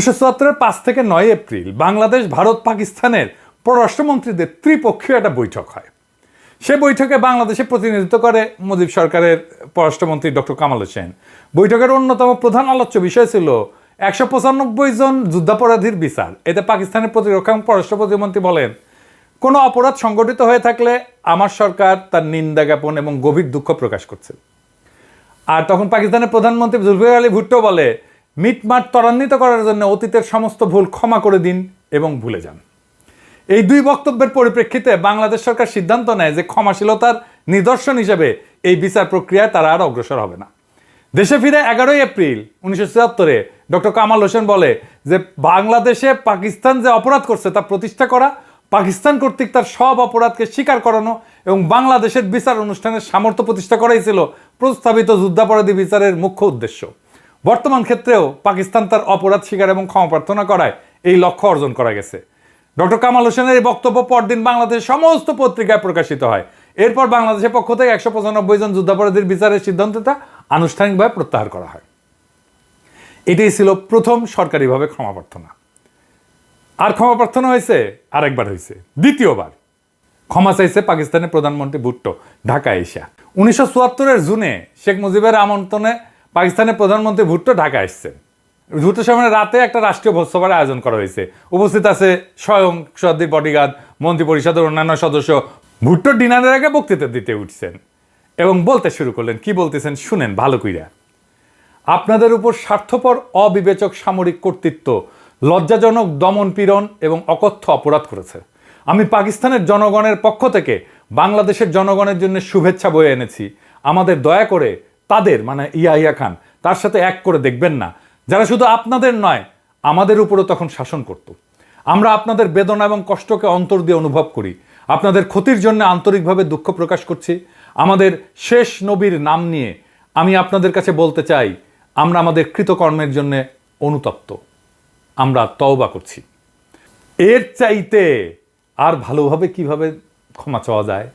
1974 5 থেকে 9 এপ্রিল বাংলাদেশ, ভারত, পাকিস্তানের পররাষ্ট্রমন্ত্রীদের ত্রিপক্ষীয় একটা বৈঠক হয়। সে বৈঠকে বাংলাদেশে প্রতিনিধিত্ব করে মুজিব সরকারের পররাষ্ট্রমন্ত্রী ডক্টর কামাল হোসেন। বৈঠকের অন্যতম প্রধান আলোচ্য বিষয় ছিল 195 জন যুদ্ধাপরাধীর বিচার। এতে পাকিস্তানের প্রতিরক্ষা এবং পররাষ্ট্র প্রতিমন্ত্রী বলেন, কোনো অপরাধ সংগঠিত হয়ে থাকলে আমার সরকার তার নিন্দা জ্ঞাপন এবং গভীর দুঃখ প্রকাশ করছে। আর তখন পাকিস্তানের প্রধানমন্ত্রী জুলফিকার আলী ভুট্টো বলে, মিটমাট ত্বরান্বিত করার জন্য অতীতের সমস্ত ভুল ক্ষমা করে দিন এবং ভুলে যান। এই দুই বক্তব্যের পরিপ্রেক্ষিতে বাংলাদেশ সরকার সিদ্ধান্ত নেয় যে ক্ষমাশীলতার নিদর্শন হিসেবে এই বিচার প্রক্রিয়ায় তারা আর অগ্রসর হবে না। দেশে ফিরে 11 এপ্রিল 1974 ডক্টর কামাল হোসেন বলে যে বাংলাদেশে পাকিস্তান যে অপরাধ করছে তা প্রতিষ্ঠা করা, পাকিস্তান কর্তৃক তার সব অপরাধকে স্বীকার করানো এবং বাংলাদেশের বিচার অনুষ্ঠানের সামর্থ্য প্রতিষ্ঠা করাই ছিল প্রস্তাবিত যুদ্ধাপরাধী বিচারের মুখ্য উদ্দেশ্য। বর্তমান ক্ষেত্রেও পাকিস্তান তার অপরাধ স্বীকার এবং ক্ষমা প্রার্থনা করায় এই লক্ষ্য অর্জন করা গেছে। ডক্টর কামাল হোসেনের এই বক্তব্য পরদিন বাংলাদেশের সমস্ত পত্রিকায় প্রকাশিত হয়। এরপর বাংলাদেশের পক্ষ থেকে 195 জন যুদ্ধাপরাধীর বিচারের সিদ্ধান্তটা আনুষ্ঠানিকভাবে প্রত্যাহার করা হয়। এটাই ছিল প্রথম সরকারিভাবে ক্ষমা প্রার্থনা। আর ক্ষমা প্রার্থনা হয়েছে আরেকবার হয়েছে, দ্বিতীয়বার ক্ষমা চাইছে পাকিস্তানের প্রধানমন্ত্রী ভুট্টো ঢাকা এসে। 1974 জুনে শেখ মুজিবের আমন্ত্রণে পাকিস্তানের প্রধানমন্ত্রী ভুট্টো ঢাকা এসছেন। ভুট্টোর সামনে রাতে একটা রাষ্ট্রীয় ভোজসভার আয়োজন করা হয়েছে। উপস্থিত আছে স্বয়ং সর্দির বডিগার্ড, মন্ত্রী পরিষদের অন্যান্য সদস্য। ভুট্টো ডিনারের আগে বক্তৃতা দিতে উঠছেন এবং বলতে শুরু করলেন। কি বলতেছেন শুনেন ভালো কইরা। আপনাদের উপর স্বার্থপর অবিবেচক সামরিক কর্তৃত্ব লজ্জাজনক দমন পীড়ন এবং অকথ্য অপরাধ করেছে। আমি পাকিস্তানের জনগণের পক্ষ থেকে বাংলাদেশের জনগণের জন্য শুভেচ্ছা বয়ে এনেছি। আমাদের দয়া করে তাদের মানে ইয়াহিয়া খান তার সাথে এক করে দেখবেন না, যারা শুধু আপনাদের নয় আমাদের উপরও তখন শাসন করত। আমরা আপনাদের বেদনা এবং কষ্টকে অন্তর দিয়ে অনুভব করি। আপনাদের ক্ষতির জন্য আন্তরিকভাবে দুঃখ প্রকাশ করছি। আমাদের শেষ নবীর নাম নিয়ে আমি আপনাদের কাছে বলতে চাই, আমরা আমাদের কৃতকর্মের জন্য অনুতপ্ত, আমরা তওবা করছি। এর চাইতে আর ভালোভাবে কিভাবে ক্ষমা চাওয়া যায়?